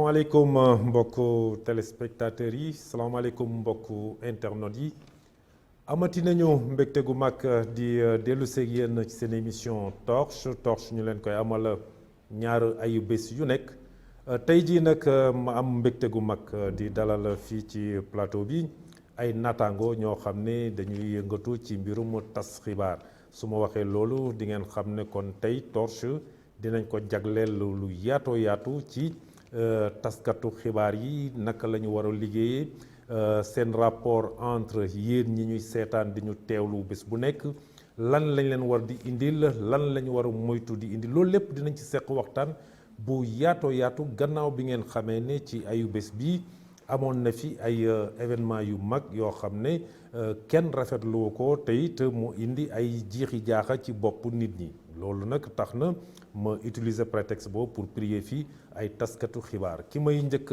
salaamaaleykum mbokku téléspectateurs yi salaamaaleykum mbokku internautes yi amati nañu mbégte gu mag di dellu seeg yéen ci seen émission Torche ñu leen koy amal ñaar ayu bés yu nekk tey jii nag ma am mbégte gu mag di dalal fii ci plateau bi ay naataango ñoo xam ne dañuy yëngatu ci mbirum tas xibaar su ma waxee loolu di ngeen xam ne kon tey Torche dinañ ko jagleel lu yaatoo yaatu ci taskatu xibaar yi naka la ñu war a liggéeyee seen rapport entre yéen ñi ñuy seetaan di ñu teewlu bés bu nekk lan lañ leen war di indil lan la ñu war a moytu di indi loolu lépp dinañ ci seq waxtaan bu yaatoo yaatu gannaaw bi ngeen xamee ne ci ayu bés bi amoon na fi ay événement yu mag yoo xam ne kenn rafetlu ko te it mu indi ay jiixi jaaxa ci bopp nit ñi loolu nag tax na ma utiliser prétexte boobu pour prier fii ay taskatu xibaar ki may njëkk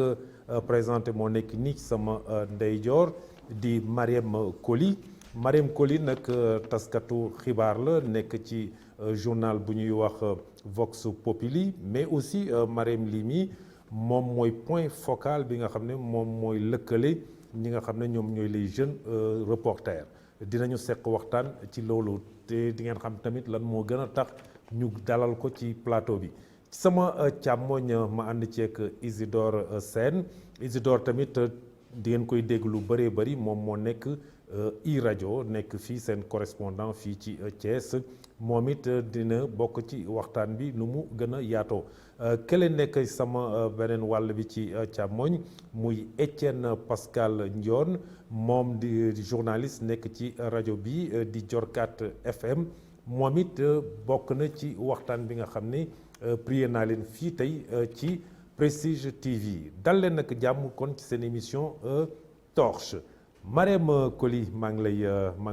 a présenté moo nekk nii sama ndeyjoor di Mariam Coly nag taskatu xibaar la nekk ci journal bu ñuy wax Vox Populi mais aussi Mariam Limi moom mooy point focal bi nga xam ne moom mooy lëkkale ñi nga xam ne ñoom ñooy les jeunes reporters dinañu seq waxtaan ci loolu te di ngeen xam tamit lan moo gën a tax ñu dalal ko ci plateau bi sama càmmoñ ma ànd ceeg Isidore Sène Isidore tamit di ngeen koy dégg lu bëree bëri moom moo nekk iRadio nekk fii seen correspondant fii ci Thiès moom it dina bokk ci waxtaan bi nu mu gën a yaatoo kële nekk sama beneen wàll bi ci càmmoñ muy Étienne Pascal Ndione moom di journaliste nekk ci rajo bi di Diorkat FM moom it bokk na ci waxtaan bi nga xam ne prié naa leen fii tey ci Prestige TV dal leen nag jàmm kon ci seen émission Torche Mariam Coly maa ngi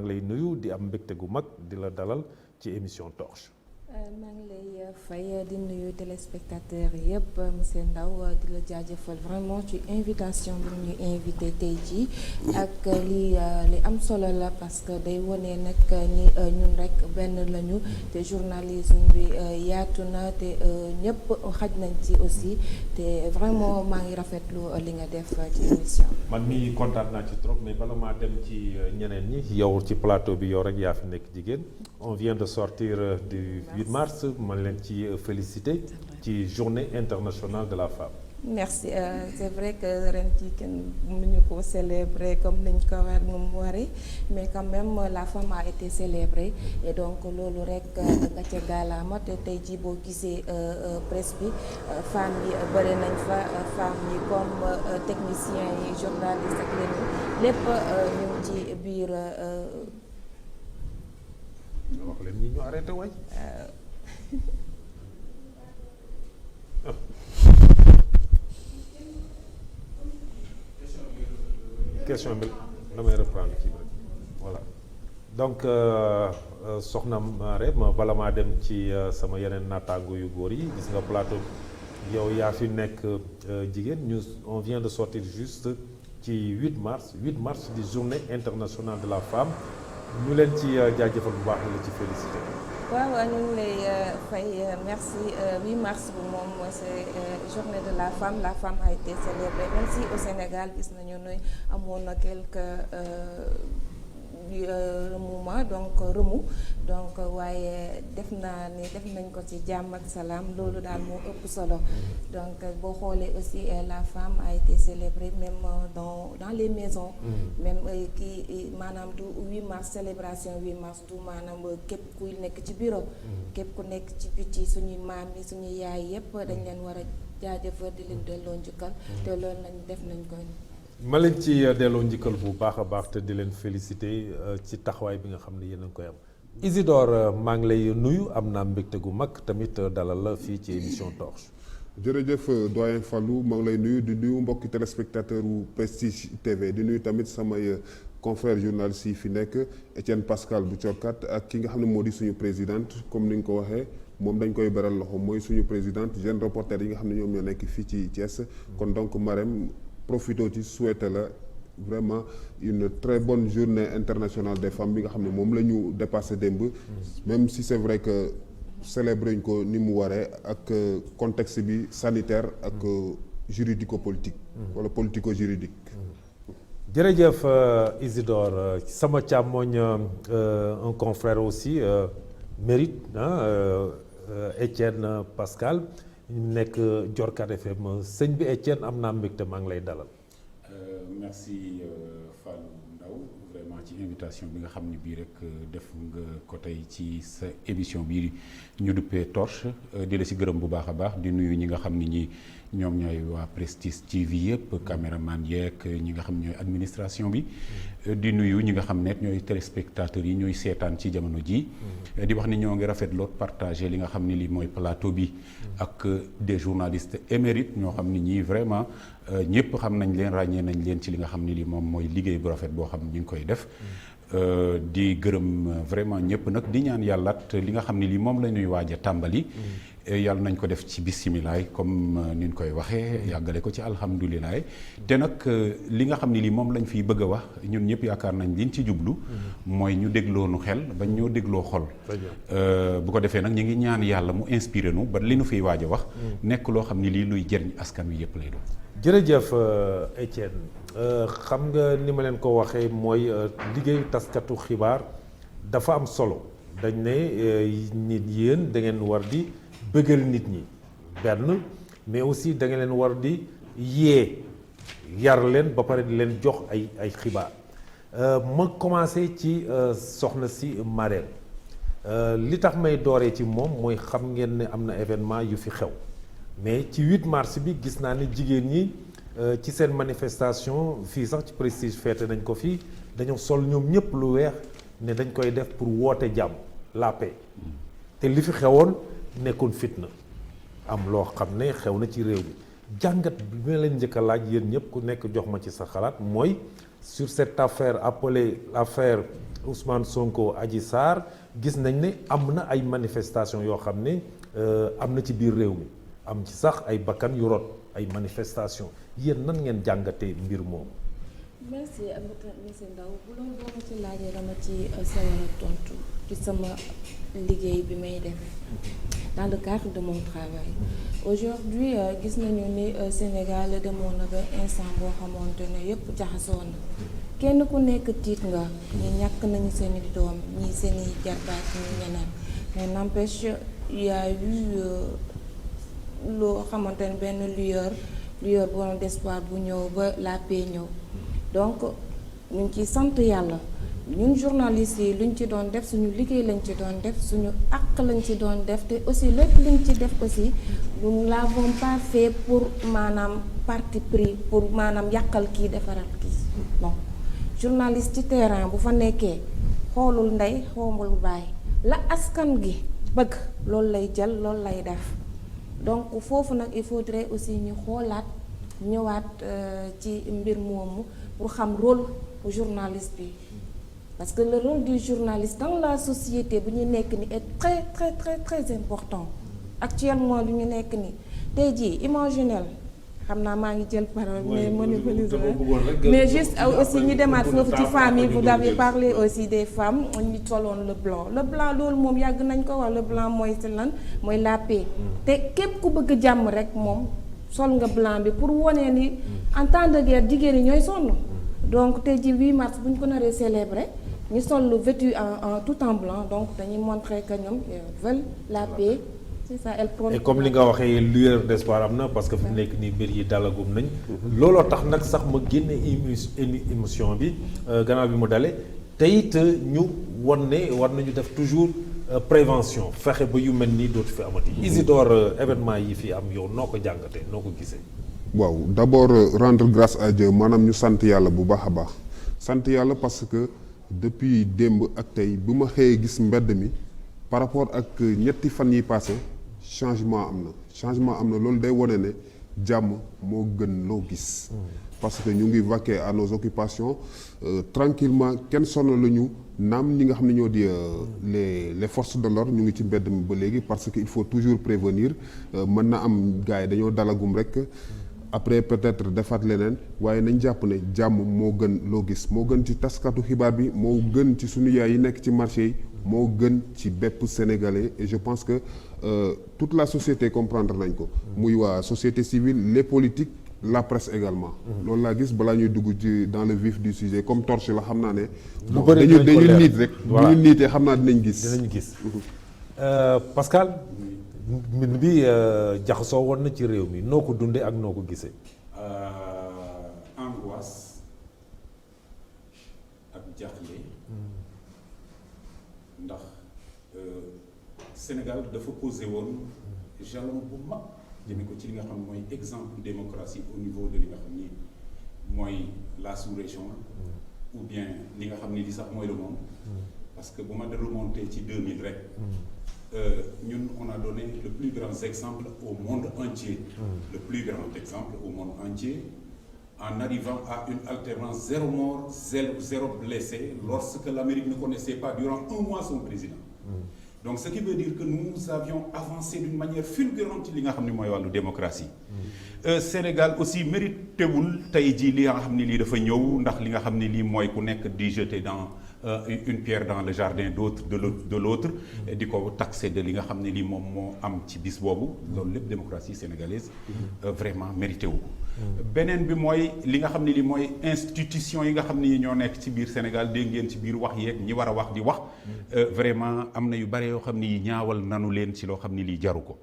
lay nuyu di am mbégte gu mag di la dalal ci émission Torche. maa ngi lay fay di nuyu téléspectateurs yëpp monsieur Ndaw di la jaajëfal vraiment ci invitation bi ñu invité tey jii ak li am solo la parce que day wone nag ni ñun rek benn lañu te journalisme bi yaatu na te ñëpp xaj nañ ci aussi te vraiment maa ngi rafetlu li nga def ci émission. man mii kontaan naa ci trop mais bala maa dem ci ñeneen ñi yow ci plateau bi yow rek yaa fi nekk jigéen on vient de sortir du 8 mars man leen ci félicité ci journée internationale de la femme. merci c'est vrai que ren ci kenn mënuñu ko célébrer comme nañ ko war moom waree mais quand même la femme a été célébrée et donc loolu rek nga ca gaalaama te tey jii boo gisee presse bi femmes yi bëri nañ fa femmes yi comme techniciens yi journalistes ak lépp ñu ngi ci biir. wax leen ñi ñu arrêté waay. question bi damay reprendre kii rek voilà donc soxna Mariam bala maa dem ci sama yeneen naataango yu góor yi gis nga plateau yow yaa fi nekk jigéen ñu on vient de sortir juste ci 8 mars di journée internationale de la femme ñu leen ci jaajëfal bu baax la ci félicité. waaw ñu ngi lay fay merci 8 mars bu moom c'est journée de la femme a été célébrée même si au Sénégal gis nañu ne amoon na quelques remous donc waaye def nañ ko ci jàmm ak salaam loolu daal moo ëpp solo donc boo xoolee aussi la femme a été célébrée même dans les maisons même kii maanaam du 8 mars célébration 8 mars du maanaam képp kuy nekk ci bureau képp ku nekk ci biti suñuy maam yi suñuy yaay yépp dañ leen war a jaajëfal di leen delloo njukkal te loolu lañ def nañ ko ma leen ci delloo njikkal bu baax a baax te di leen félicité ci taxawaay bi nga xam ne yéen a ngi koy am Isidore maa ngi lay nuyu am naa mbégte gu mag tamit dalal la fii ci émission Torche. jërëjëf doyen Fallou maa ngi lay nuyu di nuyu mbokki téléspectateur wu Prestige TV di nuyu tamit samay confrère journaliste yi fi nekk Étienne Pascal bu Diorkat ak ki nga xam ne moo di suñu présidente comme ni nga ko waxee moom dañ koy beral loxo mooy suñu présidente jeune reporter yi nga xam ne ñoom ñoo nekk fii ci Thiès kon donc Mariam profité ci souhaité la vraiment une très bonne journée internationale des femmes bi nga xam ne moom la ñu dépassé démb même si c'est vrai que célébré ñu ko ni mu waree ak contexte bi sanitaire ak juridico-politique wala politico-juridique. jërëjëf Isidore sama càmmoñ un confrère aussi mérite Étienne Pascal nekk Diorkat FM sëñ bi Étienne am naa mbégte maa ngi lay dalal. merci Fallou Ndaw vraiment ci invitation bi nga xam ne bii rek def nga ko tey ci sa émission bi ñu duppee Torche di la si gërëm bu baax a baax di nuyu ñi nga xam ne ñi ñoom ñooy waa Prestige TV yëpp caméraman yeeg ñi nga xam ñooy administration bi di nuyu ñi nga xam ne ñooy téléspectateurs yi ñooy seetaan ci jamono ji di wax ni ñoo ngi rafetloo partager li nga xam ne lii mooy plateau bi ak des journalistes émérites ñoo xam ne ñii vraiment ñëpp xam nañ leen ràññee nañ leen ci li nga xam ne lii moom mooy liggéey bu rafet boo xam ne ñu ngi koy def di gërëm vraiment ñëpp nag di ñaan yàllaat li nga xam ne lii moom la ñuy waaj a tàmbali yàlla nañ ko def ci bisimilaay comme ni ñu koy waxee yàggale ko ci alhamdulilaay te nag li nga xam ne lii moom lañ fiy bëgg a wax ñun ñëpp yaakaar nañ liñ ci jublu mooy ñu dégloo nu xel bañ ñoo dégloo xol bu ko defee nag ñu ngi ñaan yàlla mu inspiré nu ba li nu fiy waaj a wax nekk loo xam ne lii luy jëriñ askan wi yëpp lay doon. jërëjëf Étienne xam nga ni ma leen ko waxee mooy liggéeyu taskatu xibaar dafa am solo dañ ne nit yéen da ngeen war di bëggal nit ñi benn mais aussi da ngeen leen war di yee yar leen ba pare di leen jox ay xibaar ma commencé ci soxna si Marème li tax may dooree ci moom mooy xam ngeen ne am na événement yu fi xew mais ci 8 mars bi gis naa ne jigéen ñi ci seen manifestation fii sax ci Prestige feete nañ ko fii dañoo sol ñoom ñëpp lu weex ne dañ koy def pour woote jàmm la paix te li fi xewoon nekkoon fitna am loo xam ne xew na ci réew mi jàngat bi ma leen njëkk a laaj yéen ñëpp ku nekk jox ma ci sa xalaat mooy sur cette affaire appelée l'affaire Ousmane Sonko Adji Sarr gis nañ ne am na ay manifestation yoo xam ne am na ci biir réew mi am ci sax ay bakkan yu rot ay manifestation yéen nan ngeen jàngatee mbir moomu. merci monsieur Ndaw bu loolu boo ma ci laajee dama ci sawar a tontu ci sama liggéey bi may def dans le cadre de mon travail aujourd'hui gis nañu ni Sénégal demoon na ba instant boo xamante ne yëpp jaxasoo na kenn ku nekk tiit nga ñi ñàkk nañu seeni doom ñi seeni jarbaat ñi ñeneen mais n'empêche il y a eu loo xamante ne benn lueur bu woon d'espoir bu ñëw ba la paix ñëw donc ñu ngi ciy sant yàlla ñun journalistes yi luñ ci doon def suñu liggéey lañ ci doon def suñu àq lañ ci doon def te aussi lépp liñ ci def aussi nous ne l'avons pas fait pour maanaam parti pris pour maanaam yàqal kii defaral kii non journaliste ci terrain bu fa nekkee xoolul ndey xoolul baay la askan gi bëgg loolu lay jël loolu lay def donc foofu nag il faudrait aussi ñu xoolaat ñëwaat ci mbir moomu pour xam rôle journaliste bi parce que le rôle du journaliste dans la société bu ñu nekk ni est très très très très important actuellement lu ñu nekk ni tey jii imaginel xam naa maa ngi jël parole mais monopoliser mais juste aussi ñu demaat foofu ci femmes yi vous avez parlé aussi des femmes ñu soloon le blanc loolu moom yàgg nañ ko wax le blanc mooy si lan mooy la paix te képp ku bëgg jàmm rek moom sol nga blanc bi pour wone ni en temps de guerre jigéen ñi ñooy sonn donc tey ji 8 mars bu ñu ko naree célébrer ñu sol lu vêtu en tout en blanc donc dañuy montrer que ñoom veulent la paix. c'est ça elle prône. et comme li nga waxee lueur d'espoir am na parce que fi mu nekk nii mbir yi dalagum nañ. looloo tax nag sax ma génne émission bi gannaaw bi mu dalee te it ñu won ne war nañu def toujours prévention fexe ba yu mel nii dootu fi amati. Isidore événement yi fi am yow noo ko jàngatee noo ko gisee. waaw d'abord rendre grâce à Dieu maanaam ñu sant yàlla bu baax a baax sant yàlla parce que depuis démb ak tey bu ma xëyee gis mbedd mi par rapport ak ñetti fan yi passé changement am na loolu day wone ne jàmm moo gën loo gis parce que ñu ngi vaquer à nos occupations tranquillement kenn sonn la ñu naam ñi nga xam ne ñoo di les forces de l'ordre ñu ngi ci mbedd mi ba léegi parce que il faut toujours prévenir mën na am gars yi dañoo dalagum rek après peut-être defaat leneen waaye nañ jàpp ne jàmm moo gën loo gis moo gën ci taskatu xibaar bi moo gën ci suñu yaay yi nekk ci marché yi moo gën ci bépp sénégalais et je pense que toute la société comprendre nañ ko. muy waa société civile les politiques la presse également. loolu laa gis balaa ñuy dugg ci dans le vif du sujet comme torche la xam naa ne. lu bëri dañu niit rek. voilà bu ñu niitee xam naa dinañ gis. dinañ gis. Pascal mbind bi jaxasoo woon na ci réew mi noo ko dundee ak noo ko gisee. Angoisse ak jaaxle ndax Sénégal dafa posé woon jalon bu mag jëme ko ci li nga xam mooy exemple démocratie au niveau de li nga xam ni mooy la sous-région ou bien li nga xam ni li sax mooy le monde parce que bu ma de remonté ci 2000 rek ñun on a donné le plus grand exemple au monde entier le plus grand exemple au monde entier en arrivant à une alternance 0 mort, 0 blessé, lorsque l'Amérique ne connaissait pas durant 1 mois son président. Donc ce qui veut dire que nous avions avancé d'une manière fulgurante li nga xam ne mooy wàllu démocratie. Sénégal aussi mérité wul tey jii li nga xam ne lii dafa ñëw ndax li nga xam ne lii mooy ku nekk di jeter dans une pierre dans le jardin de l'autre di ko taxé de li nga xam ne lii moom moo am ci bis boobu loolu lépp démocratie sénégalaise vraiment mérité wu ko. beneen bi mooy li nga xam ne li mooy institution yi nga xam ne ñoo nekk ci biir Sénégal dégg ngeen ci biir wax yeeg ñi war a wax di wax vraiment am na yu bare yoo xam ne yi ñaawal nanu leen ci loo xam ne lii jaru ko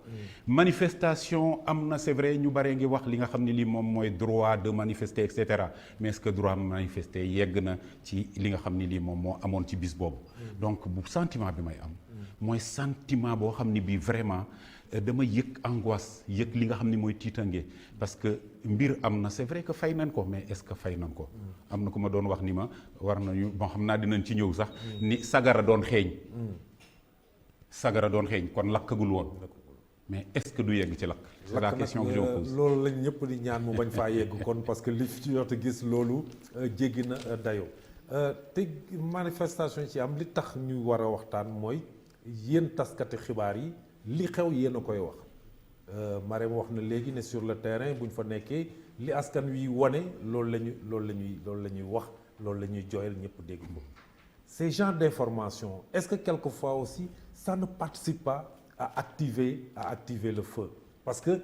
manifestation am na c'est vrai ñu bare ngi wax li nga xam ne lii moom mooy droit de manifester et cetera mais est-ce que droit de manifester yegg na ci li nga xam ne lii moom moo amoon ci bis boobu donc bu sentiment bi may am mooy sentiment boo xam ne bii vraiment dama yëg angoisse yëg li nga xam ne mooy tiitange parce que mbir am na c'est vrai que fay nañ ko mais est-ce que fay nañ ko am na ku ma doon wax ni ma war nañu bon xam naa dinañ ci ñëw sax ni sagara doon xeeñ kon lakkagul woon mais est-ce que du yegg ci lakk c'est la question que je me pose loolu lañ ñëpp di ñaan mu bañ faa yegg kon parce que li fi ci jot a gis loolu jéggi na dayoo te manifestation ci am li tax ñu war a waxtaan mooy yéen taskati xibaar yi li xew yéen a koy wax Marème wax na léegi ne sur le terrain bu ñu fa nekkee li askan wi wane loolu la ñuy wax loolu la ñuy jooyal ñëpp dégg ko ces genres d'informations est-ce que quelquefois aussi ça ne participe pas à activer le feu parce que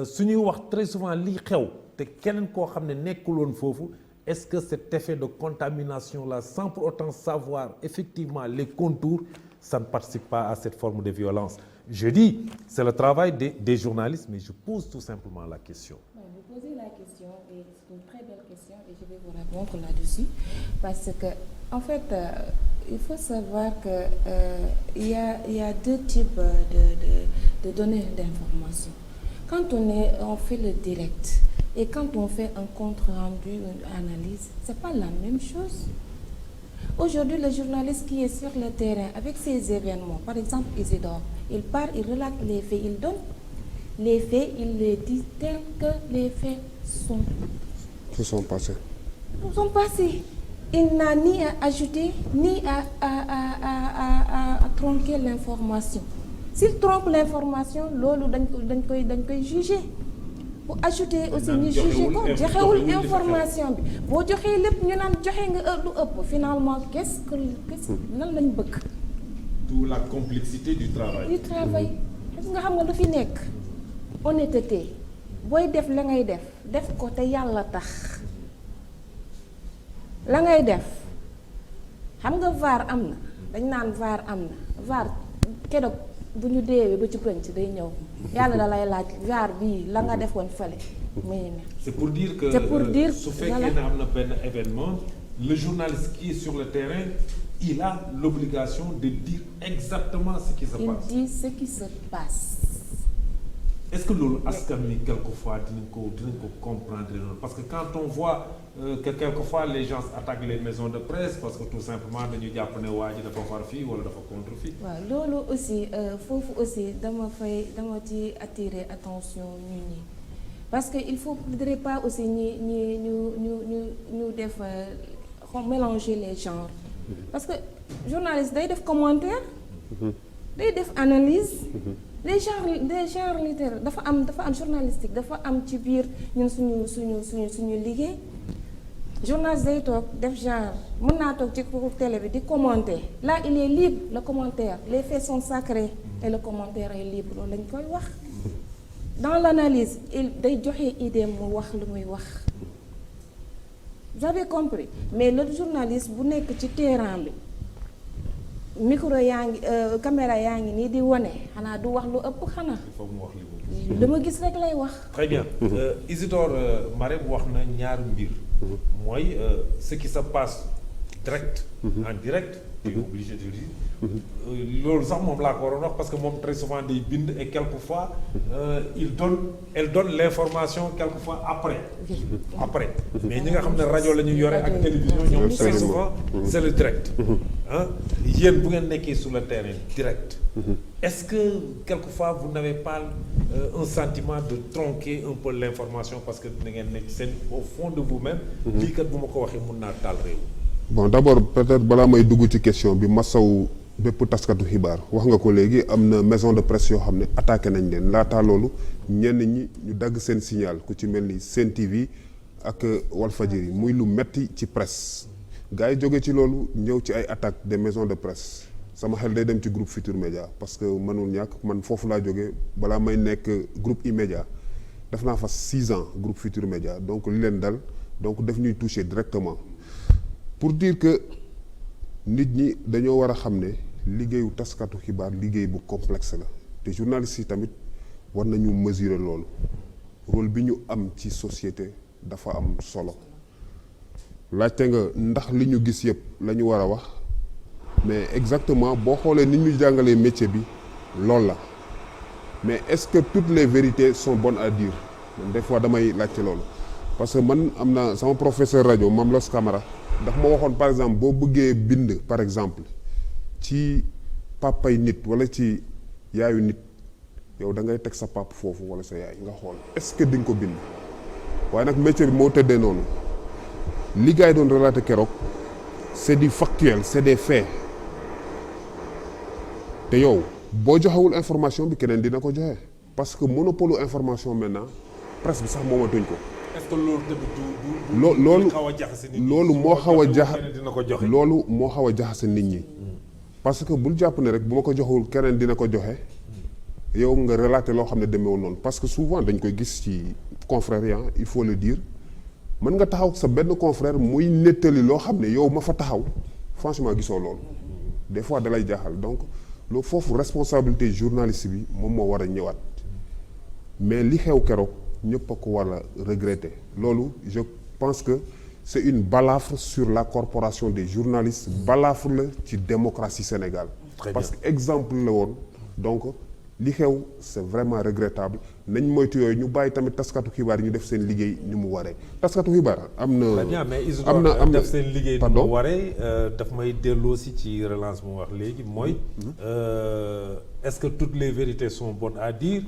su ñuy wax très souvent li xew te keneen koo xam ne nekkul woon foofu est-ce que cet effet de contamination là sans pour autant savoir effectivement les contours ça ne participe pas à cette forme de violence. Je dis, c'est le travail des journalistes, mais je pose tout simplement la question. Vous posez la question et c'est une très belle question et je vais vous répondre là-dessus parce que, en fait, il faut savoir que il y a deux types de données d'information. Quand on fait le direct et quand on fait un compte rendu, une analyse, c'est pas la même chose. Aujourd'hui, le journaliste qui est sur le terrain avec ces événements, par exemple Isidore, il part, il relate les faits, il donne les faits, il les dit tels que les faits sont. Se sont passés. Il n'a ni à ajouter, ni à tronquer l'information. S'il tronque l'information, loolu dañ koy juger. Bu ajouter aussi ñu juger ko joxewul information bi boo joxee lépp ñu naan joxe nga lu ëpp finalement qu'est-ce que lan lañ bëgg. D'où la complexité du travail. Parce que nga xam nga lu fi nekk honnêteté booy def la ngay def ko te yàlla tax la ngay def xam nga VAR am na dañ naan VAR am na VAR keroog bu ñu deewee ba ci pënc day ñëw yàlla da lay laaj VAR bii la nga defoon fële muy ne. C'est pour dire que su fekkee ne am na benn événement le journaliste qui est sur le terrain il a l'obligation de dire exactement ce qui se passe. Il dit ce qui se passe. Est-ce que loolu askan wi quelquefois dinañ ko comprendre noonu parce que quand on voit que quelquefois les gens attaquent les maisons de presse parce que tout simplement dañu jàpp ne waa ji dafa far fii wala dafa contre fii. waaw loolu aussi foofu aussi dama ci attirer attention ñi parce que il faudrait pas aussi ñu def mélanger les genres parce que journaliste day def commentaire day def analyse. des genres littéraires dafa am journalistique dafa am ci biir ñun suñu liggéey journaliste day toog def genre mën naa toog ci télé bi di commenter là il est libre le commentaire les faits sont sacrés et le commentaire est libre loolu lañ koy wax dans l'analyse il day joxe idée mu wax lu muy wax vous avez compris mais le journaliste bu nekk ci terrain bi micro yaa ngi caméra yaa ngi nii di wane xanaa du wax lu ëpp xanaa. il faut mu wax li mu. dama gis rek lay wax. très bien Isidore Marème wax na ñaari mbir. mooy ce qui se passe direct. en direct. tu es obligé de dire. loolu sax moom laa ko waroon wax parce que moom très souvent day bind et quelquefois elle donne l'information quelquefois après. mais ñi nga xam ne rajo la ñuy yore ak télévision ñoom très souvent c'est le direct. ah yéen bu ngeen nekkee sur le terrain direct. est-ce que quelquefois vous n'avez pas un sentiment de tronquer un peu l'information parce que da ngeen nekk seen au fond de vous-même. lii kat bu ma ko waxee mun naa taal réew. bon d'abord peut-être balaa may dugg ci question bi masaw bépp taskatu xibaar wax nga ko léegi am na maison de presse yoo xam ne attaqué nañ leen laataa loolu ñenn ñi ñu dagg seen signal ku ci mel ni Sen TV ak Walfadjri muy lu metti ci presse gars yi jóge ci loolu ñëw ci ay attaques des maisons de presse sama xel day dem ci groupe Futurs Médias parce que mënul ñàkk man foofu laa jóge balaa may nekk groupe E-Média def naa fa 6 ans groupe Futurs Médias donc li leen dal donc daf ñuy toucher directement pour dire que nit ñi dañoo war a xam ne liggéeyu taskatu xibaar liggéey bu complexe la te journalistes yi tamit war nañu mesurer loolu rôle bi ñu am ci société dafa am solo laajte nga ndax li ñu gis yëpp la ñu war a wax mais exactement boo xoolee ni ñu jàngalee métier bi loolu la mais est-ce que toutes les vérités sont bonnes à dire man des fois damay laajte loolu parce que man am na sama professeur rajo Mame Loss Camara ndax ma waxoon par exemple boo bëggee bind par exemple ci papay nit wala ci yaayu nit yow da ngay teg sa pap foofu wala sa yaay nga xool est-ce que di nga ko bind waaye nag métier bi moo tëddee noonu li gars yi doon relater keroog c'est du factuel c'est des faits te yow boo joxewul information bi keneen dina ko joxe parce que monopole information maintenant presse bi sax moomatuñ ko. est-ce que loolu tamit loolu xaw a jaxase nit ñi loolu moo xaw a dina ko joxe. loolu moo xaw a jaxase nit ñi parce que bul jàpp ne rek bu ma ko joxewul keneen dina ko joxe yow nga relater loo xam ne demeewul noonu parce que souvent dañ koy gis ci confrères yi il faut le dire mën nga taxaw sa benn confrère muy nettali loo xam ne yow ma fa taxaw franchement gisoo loolu des fois dalay jaaxal donc loolu foofu responsabilité journaliste bi moom moo war a ñëwaat mais li xew keroog ñëpp a ko war a regretter loolu je pense que c'est une balafre sur la corporation des journalistes balafre la ci démocratie Sénégal parce que exemple la woon donc li xew c'est vraiment regrettable nañ moytu yooyu ñu bàyyi tamit taskatu xibaar yi ñu def seen liggéey ni mu waree taskatu xibaar am na am na def seen liggéey ni mu waree daf may delloo ci relance mu wax léegi mooy est-ce que toutes les vérités sont bonnes à dire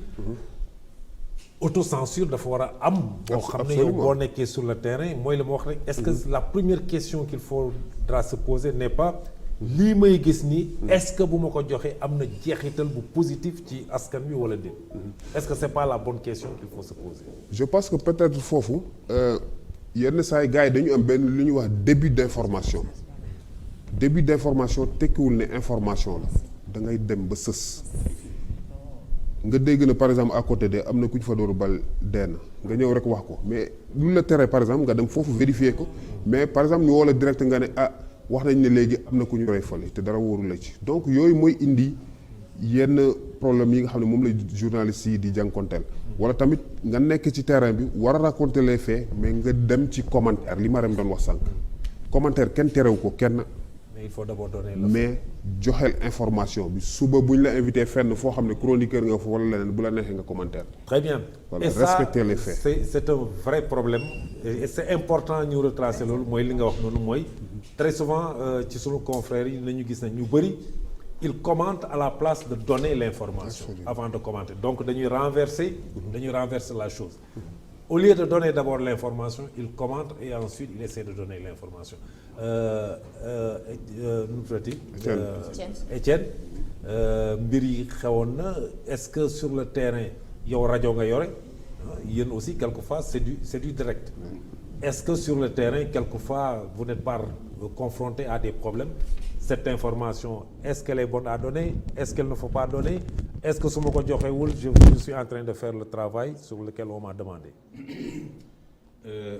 autocensure dafa war a am boo xam ne yow boo nekkee sur le terrain mooy la ma wax rek est-ce que la première question qu'il faudra se poser n'est pas lii may gis nii est-ce que bu ma ko joxee am na jeexital bu positif ci askan wi wala déet est-ce que c'est pas la bonne question qu'il faut se poser. je pense que peut-être foofu yenn saa yi gars yi dañu am benn lu ñuy wax début d'information tekkiwul ne information la da ngay dem ba sës nga dégg na par exemple à côté de am na ku ñu fa dooru bal dee na nga ñëw rek wax ko mais lu la tere par exemple nga dem foofu vérifier ko mais par exemple ñu woo la direct nga ne wax nañ ne léegi am na ku ñu rey fale te dara wóoru la ci donc yooyu mooy indi yenn problème yi nga xam ne moom la journalistes yi di jànkonteel wala tamit nga nekk ci terrain bi war a raconter les faits mais nga dem ci commentaire li ma rem doon wax sànq commentaire kenn terew ko kenn mais il faut d'abord donner mais joxeel information bi suba bu ñu la invité fenn foo xam ne chroniqueur nga fa wala leneen bu la neexee nga commentaire. très bien voilà, et respecter ça, les faits c'est un vrai problème et c'est important ñu retracer loolu mooy li nga wax noonu mooy très souvent ci sunu confrères yi nañu gis na ñu bëri ils commentent à la place de donner l'information avant de commenter donc dañuy renverser la chose au lieu de donner d'abord l'information il commente et ensuite il essaie de donner l'information nu mu tuddati Étienne mbir yi xewoon na est-ce que sur le terrain yow rajo nga yore yéen aussi quelquefois c'est du direct est-ce que sur le terrain quelquefois vous n'êtes pas confronté à des problèmes? Cette information, est-ce qu'elle est bonne à donner? Est-ce qu'elle ne faut pas donner? Est-ce que su ma ko joxewul je suis en train de faire le travail sur lequel on m'a demandé?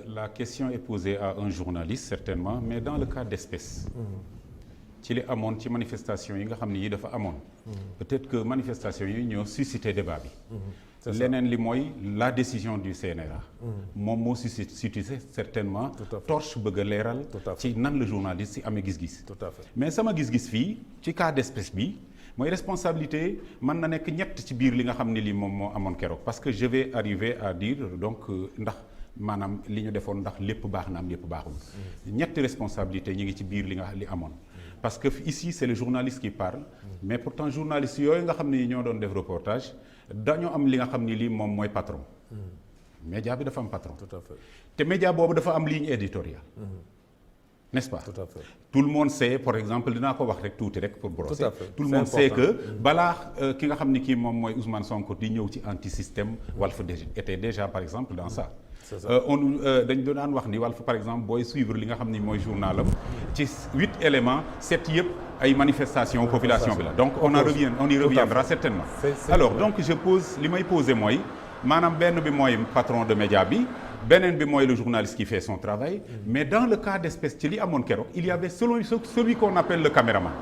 La question est posée à un journaliste certainement, mais dans le cas d'espèce ci li amoon ci manifestation yi nga xam ne yi dafa amoon peut-être que manifestation yi ñoo suscité débat bi leneen li mooy la décision du CNRA moom moo suscité certainement torche bëgg a leeral ci nan la journaliste si amee gis-gis tout à fait. mais sama gis-gis fii ci cas d'espèce bi mooy responsabilité mën na nekk ñett ci biir li nga xam ne lii moom moo amoon keroog parce que je vais arriver à dire donc ndax maanaam li ñu defoon ndax lépp baax na am lépp baaxul ñetti responsabilité ñi ngi ci biir li amoon parce que ici c'est le journaliste qui parle mais pourtant journaliste yooyu nga xam ne ñoo doon def reportage dañoo am li nga xam ni lii moom mooy patron média bi dafa am patron tout à fait. te média boobu dafa am ligne éditoriale n'est-ce pas Tout à fait. tout le monde sait par exemple dinaa ko wax rek tuuti rek pour brosser Tout à fait. tout le C'est monde sait important. que balaa ki nga xam ni kii moom mooy Ousmane Sonko di ñëw ci anti-système Walf était déjà par exemple dans ça C'est ça. dañ doon daan wax ni Walf par exemple booy suivre li nga xam ni mooy journalam ci 8 éléments 7 yëpp ay manifestations population bi la donc on y reviendra certainement C'est alors vrai. donc je pose li may poser mooy maanaam benn bi mooy patron de média bi beneen bi mooy le journaliste qui fait son travail mais dans le cas d'espèce ci li amoon keroog il y avait celui qu'on appelle le caméraman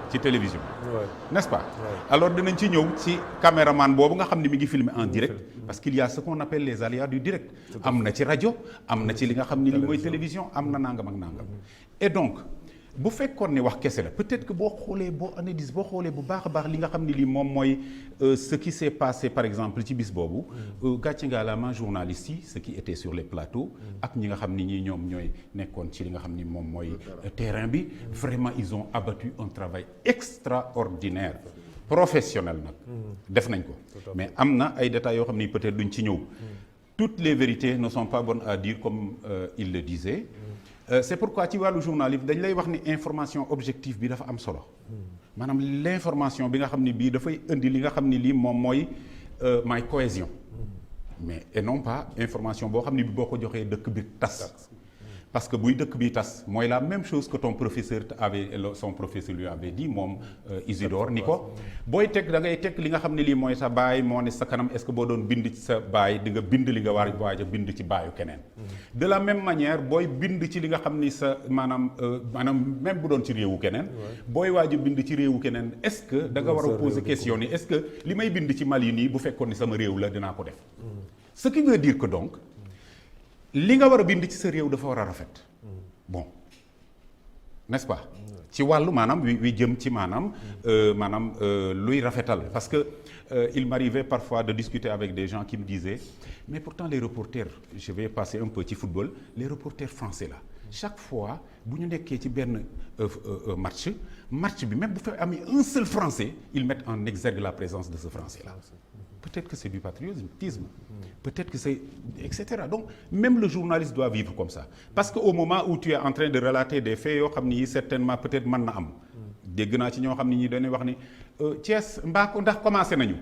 ci télévision Ouais. n'est-ce pas alors dinañ ci ñëw ci caméraman boobu nga xam ne mi ngi filmer en direct parce qu'il y a ce qu'on appelle les aléas du direct am na ci rajo am na ci li nga xam ne li mooy télévision am na nangam ak nangam et donc bu fekkoon ne wax kese la peut-être que boo xoolee boo analyse boo xoolee bu baax a baax li nga xam ne lii moom mooy ce qui s'est passé par exemple ci bis boobu gàcce ngaalaama journalistes yi ceux qui étaient sur les plateaux ak ñi nga xam ni ñi ñoom ñooy nekkoon ci li nga xam ni moom mooy terrain bi vraiment ils ont abattu un travail extraordinaire professionnel nag def nañ ko mais am na ay détails yoo xam ni peut-être duñ ci ñëw toutes les vérités ne sont pas bonnes à dire comme il le disait c'est pourquoi ci wàllu journalisme dañ lay wax ni information objective bi dafa am solo maanaam l'information bi nga xam ni bii dafay indi li nga xam ni lii moom mooy may cohésion mais et non pas information boo xam ni bi boo ko joxee dëkk bi tas parce que buy dëkk bi tas mooy la même chose que ton professeur son professeur lui avait dit moom Isidore ni ko booy teg da ngay teg li nga xam ne lii mooy sa baay moo ne sa kanam est-ce que boo doon bind ci sa baay di nga bind li nga war a waaj a bind ci baayu keneen de la même manière booy bind ci li nga xam ni sa maanaam même bu doon ci réewu keneen booy waaj a bind ci réewu keneen est-ce que da nga war a poser question ni est-ce que li may bind ci Mali nii bu fekkoon ni sama réew la dinaa ko def ce qui veut dire que donc li nga war a bind ci sa réew dafa war a rafet bon n'est-ce pas ci wàllu maanaam wi jëm ci maanaam luy rafetal parce que il m'arrivait parfois de discuter avec des gens qui me disaient mais pourtant les reporters je vais passer un peu ci football les reporters français là chaque fois bu ñu nekkee ci benn match bi même bu fa amee un seul français ils mettent en exergue la présence de ce français là peut-être que c'est du patriotisme peut-être que c'est etc. Donc même le journaliste doit vivre comme ça parce que au moment où tu es en train de relater des faits yoo xam ni certainement peut-être mën na am dégg naa ci ñoo xam ni ñi dañuy wax ni Thiès ndax commencé nañu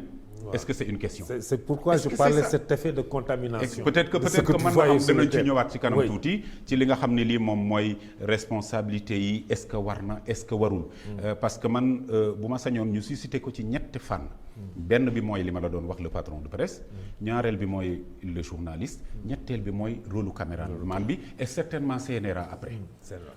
est-ce que c'est une question c'est pourquoi je parlais de cet effet de contamination peut-être que mën na am danañ ci ñëwaat ci kanam tuuti ci li nga xam ne lii moom mooy responsabilité yi est-ce que war na est-ce que warul parce que man bu ma sañoon ñu suscité ko ci ñetti fànn benn bi mooy li ma la doon wax le patron de presse ñaareel bi mooy le journaliste ñetteel bi mooy rôle caméraman bi et certainement CNRA après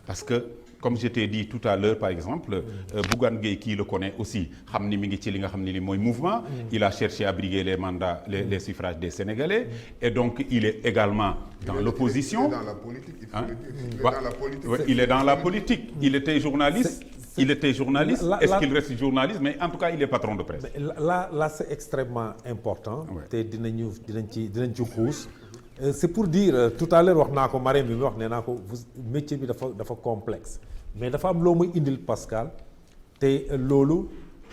parce que comme je t'ai dit tout à l'heure par exemple Bougane Gueye qui le connaît aussi xam ni mi ngi ci li nga xam ne li mooy mouvement il a cherché à briguer les mandats les suffrages des Sénégalais et donc il est également dans l'opposition il est dans la politique il faut le dire il est dans la politique il était journaliste est-ce qu'il reste journaliste mais en tout cas il est patron de presse là c'est extrêmement important te dinañ ci xuus c'est pour dire tout à l'heure wax naa ko Marème bi mi wax nee naa ko métier bi dafa complexe mais dafa am loo muy indil Pascal te loolu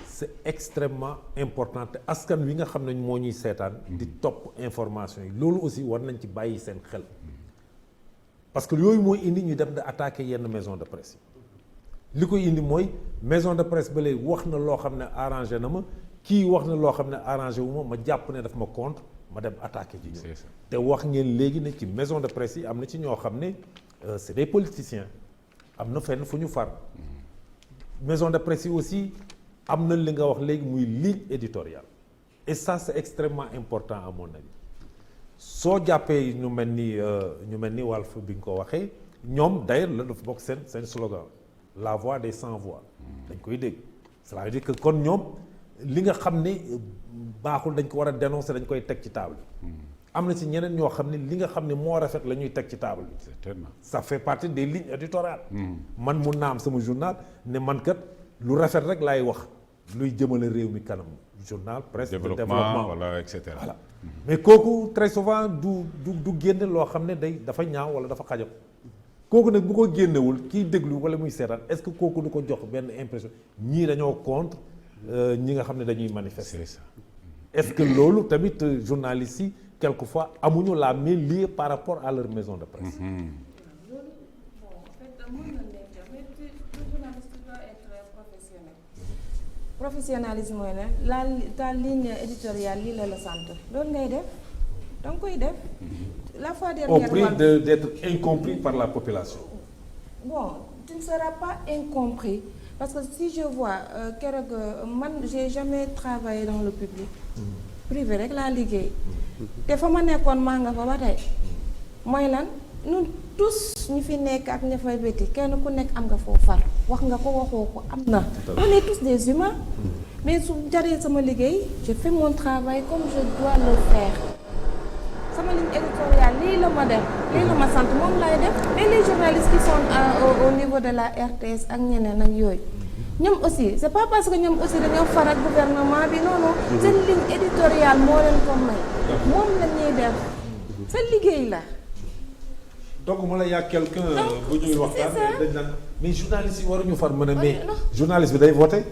c'est extrêmement important te askan wi nga xam ne moo ñuy seetaan di topp information yi loolu aussi war nañ ci bàyyi seen xel parce que yooyu mooy indi ñu dem di attaquer yenn maison de presse yi li koy indi mooy maison de presse ba léegi wax na loo xam ne arrangé na ma kii wax na loo xam ne arrangé wu ma jàpp ne daf ma contre ma dem attaqué ji C'est ça. te wax ngeen léegi ne ci maison de presse yi am na ci ñoo xam ne c'est des politiciens am na fenn fu ñu far maison de presse yi aussi am na li nga wax léegi muy ligne éditoriale et ça c'est extrêmement important à mon avis soo jàppee ñu mel ni Walf bi nga ko waxee ñoom d'ailleurs la dafa bokk seen slogan la voix des sans voix dañ koy dégg cela veut dire que kon ñoom li nga xam ne baaxul dañ ko war a dénoncer dañ koy teg ci table am na ci ñeneen ñoo xam ne li nga xam ne moo rafet la ñuy teg ci table bi certainement. ça fait partie des lignes éditoriales man mun naa am sama journal ne man kat lu rafet rek laay wax luy jëmale réew mi kanam journal presse de développement voilà et cetera. voilà mais kooku très souvent du génne loo xam ne dafa ñaaw wala dafa xajam kooku nag bu ko génnewul kiy déglu wala muy seetaan est-ce que kooku du ko jox benn impression ñii dañoo contre ñi nga xam ne dañuy manifester. C'est ça. est-ce que loolu tamit journalistes yi quelquefois amuñu la main liée par rapport à leur maison de presse. Professionnalisme mooy ne ta ligne éditoriale lii la sant loolu ngay def danga koy def la fois dernière au prix d'être incompris par la population. Bon, tu ne seras pas incompris parce que si je vois keroog man j'ai jamais travaillé dans le public privé rek laa liggéey te fa ma nekkoon maa nga fa ba tey mooy lan ñun tous ñu fi nekk ak ña fay béti kenn ku nekk am nga foo far wax nga ko waxoo ko am na on est tous des humains mais su jaree sama liggéey je fais mon travail comme je dois le faire sama ligne éditoriale lii la ma def lii la ma sant moom lay def mais les journalistes qui sont au niveau de la RTS ak ñeneen ak yooyu ñoom aussi c'est pas parce que ñoom aussi dañoo far ak gouvernement bi non non seen ligne éditoriale moo leen ko may moom la ñuy def sa liggéey la. donc mu la yàgg quelqu'un bu ñuy waxtaan dañ naan mais journaliste yi waruñu far mën a mais journaliste bi day voter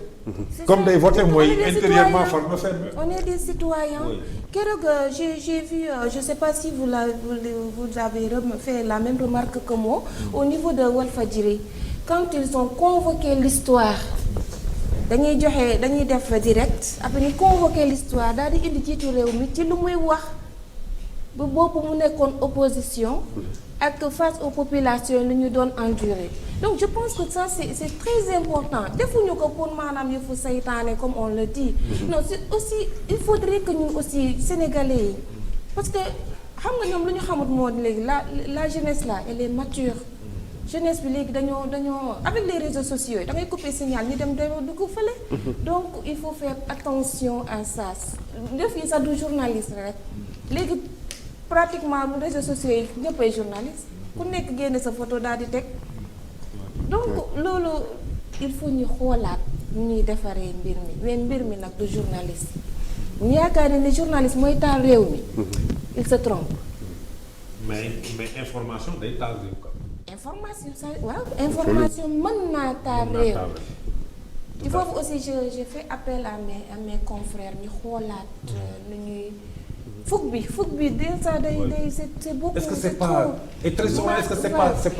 comme day voter mooy intérieurement far na fenn. on est des citoyens. keroog j'ai vu je sais pas si vous avez fait la même remarque que moi au niveau de Walfadjri quand ils ont convoqué l'histoire dañuy def direct après ñu convoqué l'histoire daal di indi jiitu réew mi ci lu muy wax bu bopp mu nekkoon opposition ak face aux populations lu ñu doon endurer donc je pense que ça c'est très important defuñu ko pour maanaam yëfu saytaane comme on le dit non c'est aussi il faudrait que ñun aussi sénégalais yi parce que xam nga ñoom lu ñu xamut moo léegi la jeunesse là elle est mature jeunesse bi léegi dañoo avec les réseaux sociaux yi da ngay couper signal ñu dem dañoo dugg fële donc il faut faire attention à ça def yi sax du journaliste rek léegi pratiquement mu réseaux sociaux yi ñëppay journaliste ku nekk génne sa photo daal di teg donc loolu il faut ñu xoolaat ñuy defaree mbir mi mais mbir mi nag du journaliste ñu yaakaar ne journaliste mooy taal réew mi il se trompe. mais information day taal réew ko. information ça waaw information mën naa taal réew. il faut aussi je fais appel à mes confrères ñu xoolaat nu ñuy. fukk bi déjà day c'est beaucoup. est-ce que c'est pas et très souvent est-ce que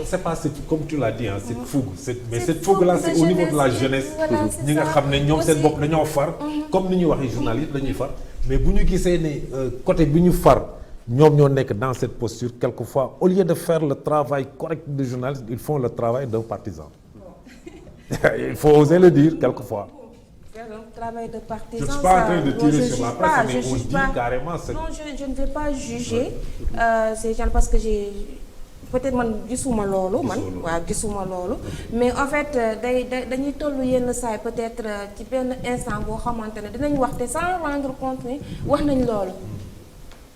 c'est pas comme tu l'as dit hein cette fougue mais cette fougue là c'est au niveau de la jeunesse ñi nga xam ne ñoom seen bopp dañoo far comme ni ñuy waxee journaliste dañuy far mais bu ñu gisee ne côté bi ñu far ñoom ñoo nekk dans cette posture quelquefois au lieu de faire le travail correct de journaliste ils font le travail d'un partisan il faut oser le dire quelquefois. Travail de partisan. Je ne suis pas en train de tirer sur la presse, mais on dit carrément. Non, je ne vais pas juger ces gens parce que peut-être man gisuma loolu mais en fait dañuy tollu yenn saay peut-être ci benn instant boo xamante ne dinañ wax te sans rendre compte ni wax nañ loolu.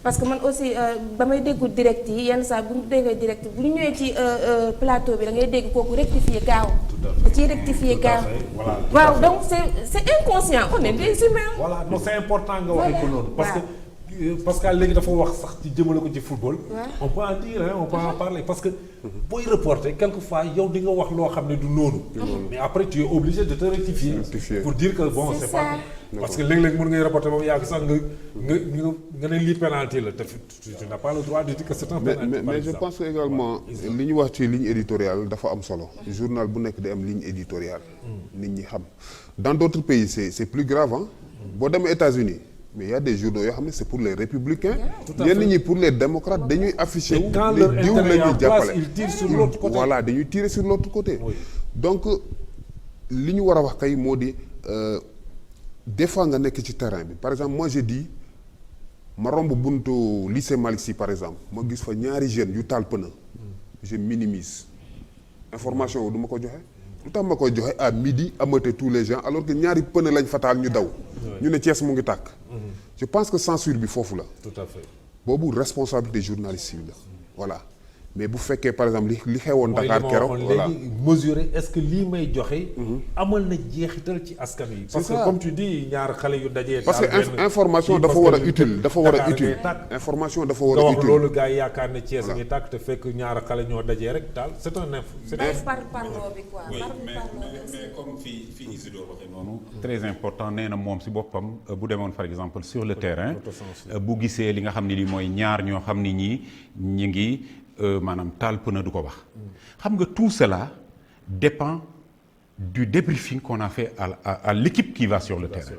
parce que man aussi ba may déggu direct yi yenn saa bu ñu déggee direct bu ñu ñëwee ci plateau bi da ngay dégg kooku rectifier gaaw. da ciy rectifier gaaw. waaw donc c'est inconscient on est des humains. voilà non c'est important nga waxee ko noonu. parce que Pascal léegi dafa wax sax ci jëmale ko ci football. on peut en dire on peut en parler parce que booy reporter quelquefois yow di nga wax loo xam ne du noonu. mais après tu es obligé de te rectifier. pour dire que bon c'est pas. parce que léeg-léeg mën ngay reporter moom yàgg sax nga ne lii pénalty la te tu n'as pas le droit de dire que c'est un pénalty. mais je pense que également li ñu wax ci ligne éditoriale dafa am solo. journal bu nekk day am ligne éditoriale. nit ñi xam dans d'autres pays c'est plus grave boo demee États-Unis mais il y a des journaux yoo xam ne c'est pour les républicains ñenn ñi pour les démocrates dañuy afficher wu les diw la ñuy jàppale ils tirent sur l'autre côté. voilà dañuy tirer sur l'autre côté Oui. donc li ñu war a wax kay moo di des fois nga nekk ci terrain bi par exemple moi j'ai dit ma romb buntu lycée Malick Sy par exemple ma gis fa ñaari jeunes yu taal pneu je minimise information wu du ma ko joxe lu tax ma koy joxe à midi ameuter tous les gens alors que ñaari pneu lañ fa taal ñu daw ñu ne Thiès mu ngi tàkk je pense que censure bi foofu la tout à fait. boobu responsabilité journaliste yi la voilà mais bu fekkee par exemple li xewoon Dakar keroog voilà léegi mesurer est-ce que lii may joxe. amal na jeexital ci askan wi. parce que ça. comme tu dis ñaar xale yu dajee. parce que information dafa war a utile dafa war a utile information dafa war nga a wax utile loolu gars yi yaakaar ne Thiès ngi tàkk te fekk ñaar xale ñoo dajee rek daal c'est un info. parloo bi quoi. oui mais comme fii Isidore waxee noonu. très important nee na moom si boppam bu demoon par exemple sur le terrain. bu gisee li nga xam ne li mooy ñaar ñoo xam ni ñi ngi maanaam taal pneu du ko wax. xam nga tout cela dépend du débriefing qu'on a fait à l'équipe qui va sur le terrain.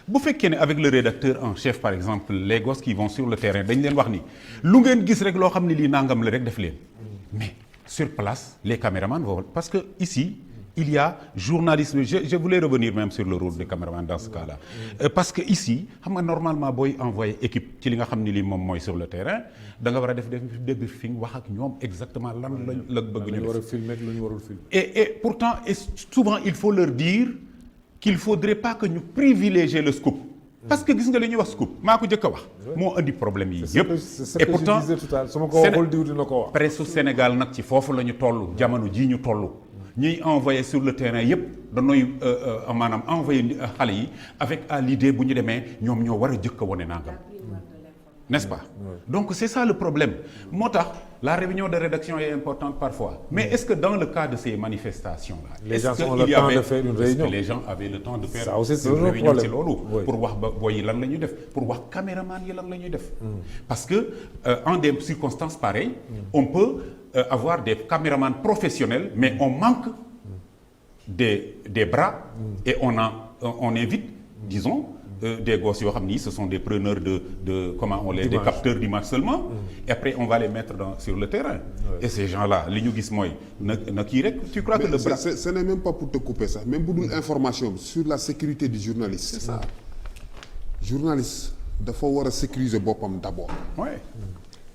bu fekkee ne avec le rédacteur en chef par exemple les gosses qui vont sur le terrain dañ leen wax ni lu ngeen gis rek loo xam ne lii nangam la rek def leen mais sur place les caméramans vont parce que ici il y a journalisme je voulais revenir même sur le rôle des caméramans dans ce cas-là parce que ici xam nga normalement booy envoyer équipe ci li nga xam ne lii moom mooy sur le terrain da nga war a def débriefing wax ak ñoom exactement lan la bëgg ñu war a filmer lu ñu warul filmer. et pourtant et souvent il faut leur dire qu'il faudrait pas que ñu privilégier le scoop parce que gis nga li ñuy wax scoop maa ko njëkk a wax moo indi problème yi yëpp et pourtant su ma ko waxul diw dina ko wax. presse Sénégal nag ci foofu la ñu toll jamono jii ñu toll ñuy envoyé sur le terrain yëpp dañooy maanaam envoyé xale yi avec à l'idée bu ñu demee ñoom ñoo war a jëkk a wane nangam n'est-ce pas donc c'est ça le problème moo tax la réunion de rédaction est importante parfois mais est-ce que dans le cas de ces manifestations là les gens ont le temps de faire une réunion est-ce que les gens avaient le temps de faire ça aussi c'est une un réunion ci problème. loolu Oui. pour wax ba boy yi lan la ñuy def pour wax caméraman yi lan la ñuy def parce que en des circonstances pareilles on peut avoir des caméramans professionnels mais on manque des bras et on évite disons des gosses yoo xam ni ce sont des preneurs de comment on les des capteurs d'image seulement et après on va les mettre sur le terrain et ces gens-là li ñu gis mooy na kii rek tu crois que le bras ce n'est même pas pour te couper ça même bu dul information sur la sécurité du journaliste c'est ça journaliste dafa war a sécuriser boppam d'abord ouais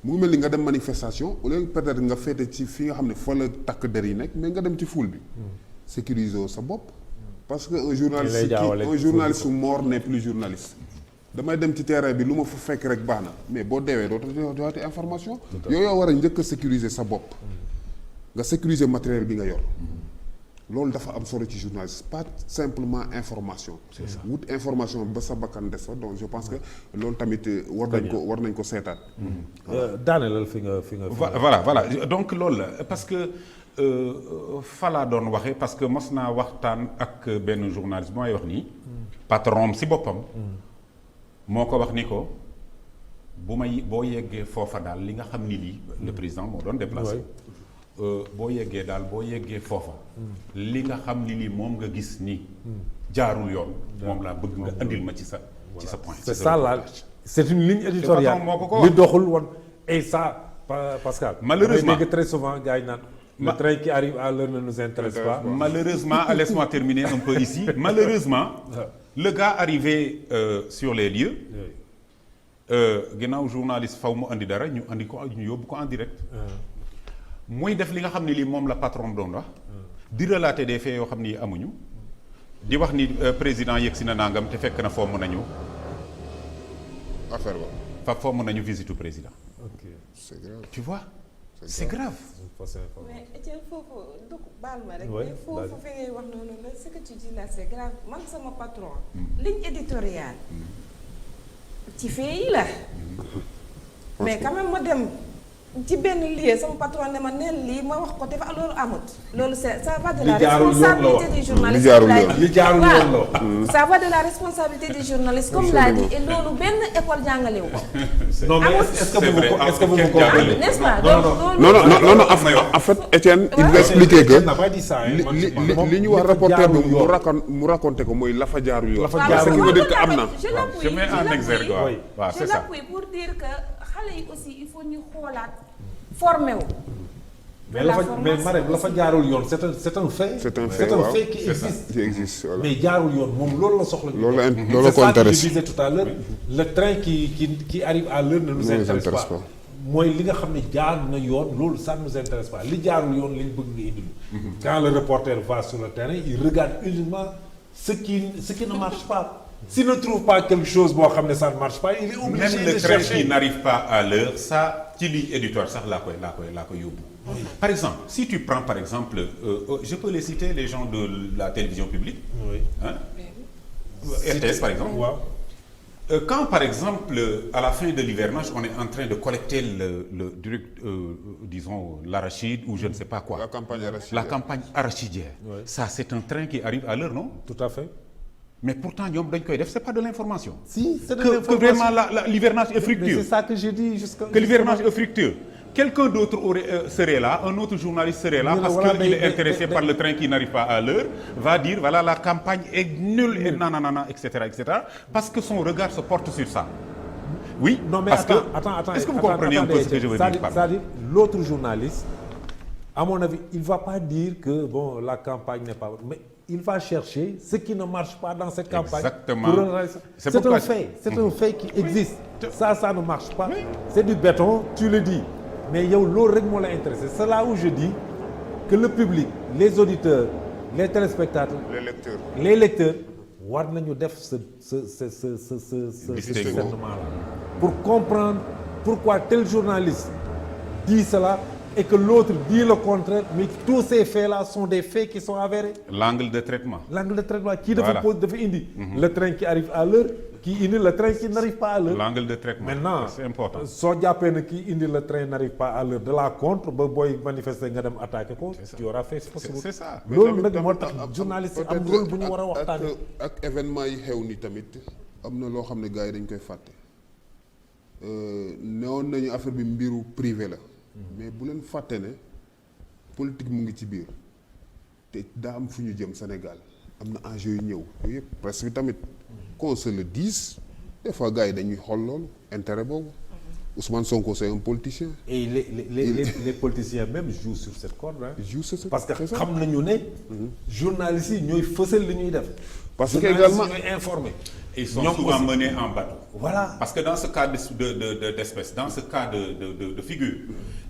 mu ngi mel ni nga dem manifestation au lieu peut-être nga féete ci fi nga xam ne fa la takk der yi nekk mais nga dem ci foule bi sécuriser sa bopp parce que un journaliste mort n'est plus journaliste damay dem ci terrain bi lu ma fa fekk rek baax na mais boo deewee doo joxati information yooyu yoo war a njëkk a sécuriser sa bopp nga sécuriser matériel bi nga yor loolu dafa am solo ci journaliste pas simplement information wut information ba sa bakkan des fa donc je pense que loolu tamit war nañ ko seetaat daanelal fi nga voilà donc loolu la parce que fa laa doon waxee parce que mos naa waxtaan ak benn journaliste bu may wax nii patron si boppam moo ko wax ni ko boo yeggee foofa daal li nga xam ni lii le président moo doon déplacé boo yeggee foofa li nga xam ni lii moom nga gis ni jaarul yoon moom laa bëgg nga andil ma ci sa point c'est ça là c'est une ligne éditoriale li doxul woon et ça Pascal malheureusement dégg très souvent gars yi naan le train qui arrive à l'heure ne nous intéresse pas malheureusement laisse-moi terminer un peu ici malheureusement le gars arrivé sur les lieux ginnaaw journaliste faw mu andi dara ñu yóbbu ko en direct muy def li nga xam ne lii moom la patron doon wax di relater des faits yoo xam ni amuñu di wax ni président yegg si na nangam te fekk na foo mën nañu affaire ba foo mën nañu visite président c'est grave tu vois c'est grave mais Etienne foofu donc baal ma rek mais foofu fi ngay wax noonu la ce que tu dis là c'est grave man sama patron ligne éditoriale ci fee yi la mais quand même ma dem ci benn lieu sama patron ne ma neen lii ma wax ko te fa loolu amut loolu ça va de la Li jaarul yoon la wax. responsabilité du journaliste Li jaarul comme l'a yoon. dit. Li jaarul Waaw. yoon la. Ça va de la responsabilité du journaliste comme l'a dit et loolu benn école jàngalewu ko non mais est-ce que vous me comprenez? n'est-ce pas Non, donc non non non en fait Étienne il va expliquer que Il n'a pas dit ça, hein. li ñu wax reporter bi mu raconté ko mooy la fa jaarul yoon. La fa waaw, jaarul ce qui yoon. veut dire que am na. je l'appuie, je mets je en l'appuie. exergue Oui. waaw Je c'est ça. l'appuie pour dire que xale yi aussi il faut ñu xoolaat formé wu. mais la fa mais Marème la fa jaarul yoon c'est un fait. C'est un fait, waaw. qui C'est ça. existe. qui existe voilà. mais jaarul yoon moom loolu la soxla. loolu la C'est loolu ko ça que je intéresse. disais tout à l'heure le train qui arrive à l'heure ne nous intéresse pas. mooy li nga xam ne jaar na yoon loolu ça ne nous intéresse pas li jaarul yoon lañ bëgg nga indil. Quand le reporter va sur le terrain il regarde uniquement ce qui ne marche pas. S'il ne trouve pas quelque chose boo xam ne ça ne marche pas il est obligé Même de le train chercher. qui n'arrive pas à l'heure ça ci ligne éditoriale sax laa koy yóbbu. Par exemple si tu prends par exemple je peux les citer les gens de la télévision publique. Oui. Hein? RTS par exemple. waaw. Quand par exemple à la fin de l'hivernage on est en train de collecter disons l'arachide ou je ne sais pas quoi. La campagne arachidière. La campagne arachidière. Ouais. Ça c'est un train qui arrive à l'heure non? Tout à fait. Mais pourtant ñoom dañ koy def c'est pas de l'information. Si c'est de Que l'information. vraiment l'hivernage est Mais fructueux. c'est ça que j'ai dit jusqu'à. Que l'hivernage est fructueux. Quelqu'un d'autre serait là, un autre journaliste serait là, Mais parce voilà, qu'il mais- est intéressé par le train qui n'arrive pas à l'heure, va dire voilà la campagne est nulle et nanana, etc., etc. Parce que son regard se porte sur ça. Oui, Non mais parce attends, que est-ce que vous comprenez un peu ce que je veux dire par là? C'est-à-dire l'autre journaliste, à mon avis, il va pas dire que bon la campagne n'est pas, mais il va chercher ce qui ne marche pas dans cette campagne. Exactement. C'est C'est pourquoi un fait, c'est un fait qui existe. Ça ne marche pas. C'est du béton, tu le dis. Mais yow loolu rek moo la intéressé. C'est là où je dis que le public, les auditeurs, les téléspectateurs, les lecteurs war nañu def ce discernement-là pour comprendre pourquoi tel journaliste dit cela et que l'autre dit le contraire, mais tous ces faits-là sont des faits qui sont avérés. L'angle de traitement. L'angle de traitement kii Voilà. dafa indi le train qui arrive à l'heure, kii indi le train qui n'arrive pas à l'heure. L'angle de traitement. Maintenant C'est important. soo jàppee ne kii indi le train n'arrive pas à l'heure de la contre ba booy manifester nga dem attaquer ko tu auras fait ce possible. C'est ça. loolu nag moo tax journaliste am rôle bu ñu war a waxtaanee. ak événement yi xew ni tamit am na loo xam ne gars yi dañ koy fàtte newoon nañu affaire bi mbiru privé la mais bu leen fàtte ne politique mu ngi ci biir te daa am fu ñu jëm Sénégal am na enjeu yu ñëw yooyu yëpp presse bi tamit qu'on se le dise des fois gars yi dañuy xool loolu intérêt boobu Ousmane Sonko c'est un politicien. Et les politiciens même jouent sur cette corde hein. Joue sur ce- parce que c'est ça. xam nañu ne journalistes yi ñooy fësal li ñuy def. Parce que journalistes également- ñooy informer. Ils sont ñoom souvent aussi. menés en bateau. Voilà. Parce que dans ce cas d'espèce, dans ce cas de figure,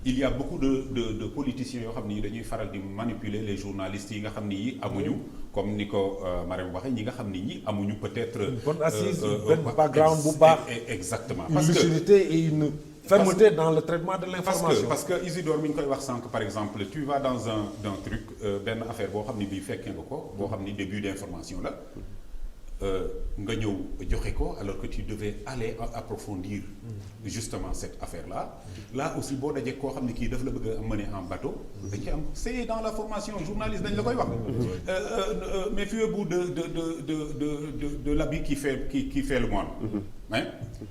il y a beaucoup de politiciens yoo xam ni dañuy faral di manipuler les journalistes yi nga xam ni yi amuñu comme ni ko Marème waxee ñi nga xam ni ñi amuñu peut-être. Une bonne assise, benn background bu baax. Exactement. Une Parce que lucidité et une fermeté dans le traitement de l'information. parce que Isidore mi ñu koy wax sànq par exemple tu vas dans un truc benn affaire boo xam ni bii fekkee nga ko boo xam ni début d'information la. nga ñëw joxe ko alors que tu devais aller approfondir justement cette affaire-là là aussi boo dajee koo xam ne kii daf la bëgg a mener en bateau dañ ci am c'est dans la formation journaliste dañ la koy wax méfiez-vous de l'habit qui fait le moine hein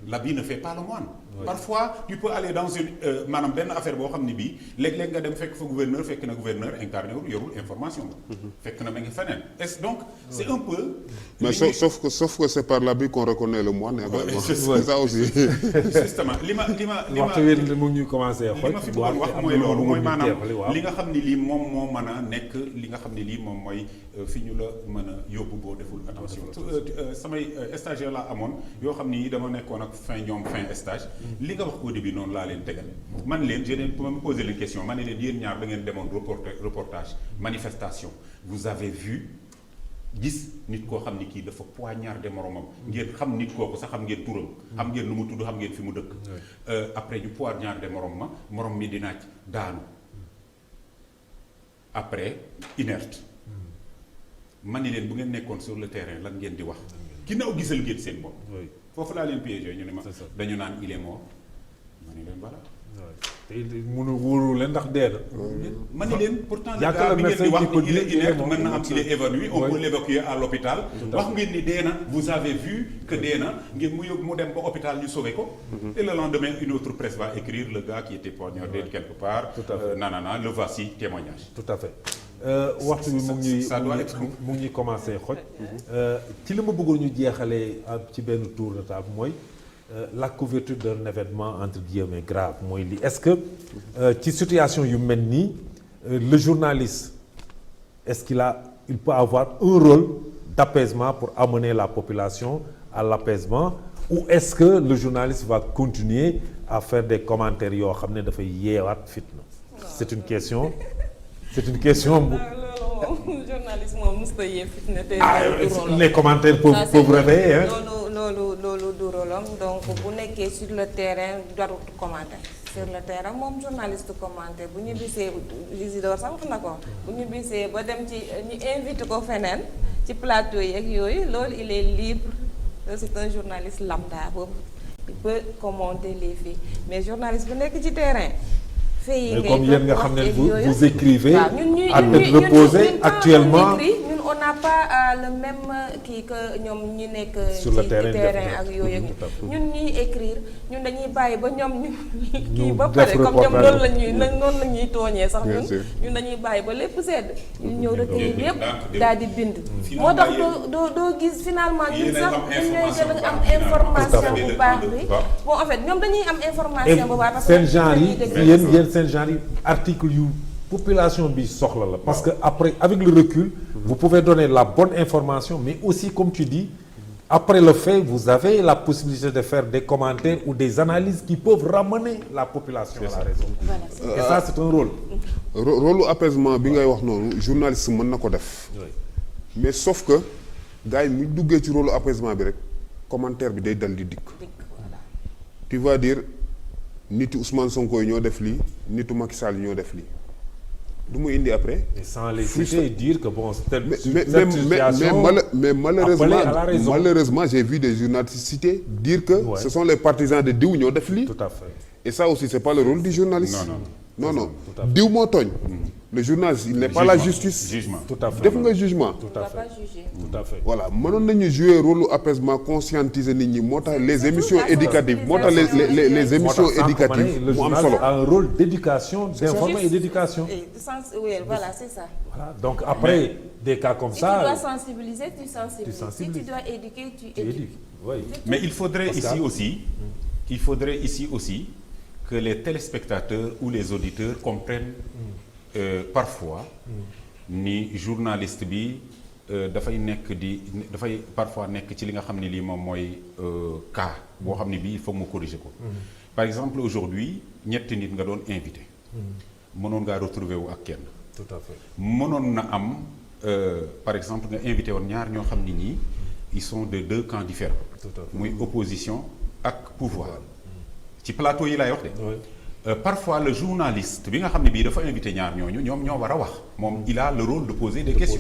l'habit ne fait pas le moine parfois tu peux aller dans une maanaam benn affaire boo xam ne bii léeg-léeg nga dem fekk fa gouverneur fekk na gouverneur incarné wul yorul information fekk na ma ngi feneen est donc c'est un peu Mais sauf que c'est par l'habit qu'on reconnaît le moine également. C'est ça aussi. justement li ma waxtu wi mu ngi ñuy commencé li ma fi bëggoon wax mooy loolu mooy maanaam li nga xam ni lii moom moo mën a nekk li nga xam ni lii moom mooy fi ñu la mën a yóbbu boo deful attention samay stagiaire laa amoon yoo xam ni dama nekkoon ak fin stage li nga wax au début noonu laa leen tegal man leen je ma me poser les questions ma ne leen yéen ñaar da ngeen demoon reportage manifestation vous avez vu gis nit koo xam ni kii dafa poignardé moromam ngeen xam nit kooku sax xam ngeen turam xam ngeen nu mu tudd xam ngeen fi mu dëkk après ñu poignardé morom mi dina ci daanu après inerte man ni leen bu ngeen nekkoon sur le terrain lan ngeen di wax ginnaaw gisal ngeen seen bopp foofu laa leen piégé ñu ne ma dañu naan il est mort ma ne leen voilà te mënu wóoru leen ndax dee na. ma ni leen pourtant le Yàgg gars la bi ngeen di wax médecin ni il est qui inerte peut mën na am il est évanoui on Oui. peut l'évacuer à l'hôpital wax ngeen ni dee na vous avez vu que dee na ngeen mu yóbbu mu dem ba hôpital ñu sauvé ko et le lendemain une autre presse va écrire le gars qui était poignardé quelque part Tout à fait. nanana le voici témoignage. tout à fait waxtu bi mu ngi ñuy ça doit être mu ngi ñuy commencé xoj ci li ma bëggoon ñu jeexalee ci benn tour de table mooy la couverture d'un événement entre guillemets grave mooy li est-ce que ci situation yu mel nii le journaliste est-ce il peut avoir un rôle d'apaisement pour amener la population à l'apaisement ou est-ce que le journaliste va continuer à faire des commentaires yoo xam ne dafay yeewaat fitna c'est une question bu loolu moom journaliste moom mosut a yee fitna te les commentaires peuvent réveiller hein. loolu du rôlam donc bu nekkee sur le terrain jarut commenter sur le terrain moom journaliste commenter bu ñu bisee Isidore sax wax na ko bu ñu bisee ba dem ci ñu invité ko feneen ci plateau yeeg yooyu loolu il est libre c'est un journaliste lambda boobu il peut commenter les faits mais journaliste bu nekk ci terrain mais comme yéen nga xam ne vous écrivez à tête reposée actuellement ñun on n'a pas le même kii que ñoom ñu nekk sur le terrain ak yooyu ñun ñuy écrire ñun dañuy bàyyi ba ñoom ñu kii ba pare comme ñoom noonu la ñuy tooñee sax ñun dañuy bàyyi ba lépp sedd ñu ñëw recueillir yépp daal di bind moo tax doo gis finalement ñun sax ñun ñooy gën a am information bu baax bi bon en fait ñoom dañuy am information bu baax parce que seen genre yi yéen seen genre yi article yu population bi soxla la parce que après avec le recul vous pouvez donner la bonne information mais aussi comme tu dis après le fait vous avez la possibilité de faire des commentaires ou des analyses qui peuvent ramener la population à la raison et ça c'est un rôle rôle apaisement bi ngay wax noonu journaliste mën na ko def mais sauf que gars yi mu duggee ci rôle apaisement bi rek commentaire bi day dal di dikk tu vas dire nitu Ousmane Sonko yi ñoo def lii nitu Macky Sall yi ñoo def lii du mu indi après. et sans les citer dire que bon mais malheureusement j'ai vu des journalistes cités dire que ce sont les partisans de diw ñoo def lii. tout à fait. et ça aussi c'est pas le rôle du journaliste. non diw moo tooñ. le journaliste il n'est pas la justice. jugement tout à fait def nga jugement. tout à fait tout à fait. voilà mënoon nañu jouer rôle apaisement conscientiser nit ñi moo tax les émissions éducatives moo tax les émissions éducatives mu am solo. a un rôle d'éducation d'informer et d'éducation. Oui, voilà c'est ça. Voilà donc après des cas comme ça. Si tu dois sensibiliser tu sensibilises. Si tu dois éduquer tu éduques. Oui. mais il faudrait ici aussi que les téléspectateurs ou les auditeurs comprennent parfois ni journaliste bi dafay parfois nekk ci li nga xam ne lii moom mooy cas boo xam ne bii il faut mu corriger ko. par exemple aujourd'hui ñetti nit nga doon invité. mënoon ngaa retrouver wu ak kenn. tout à fait mënoon na am par exemple nga invité woon ñaar ñoo xam ne ñii ils sont de deux camps différents. tout à fait muy opposition ak pouvoir. ci plateau yi laay wax de. Oui. Parfois le journaliste bi nga xam ne bii dafa invité ñaar ñooñu ñoom ñoo war a wax moom il a le rôle de poser des questions.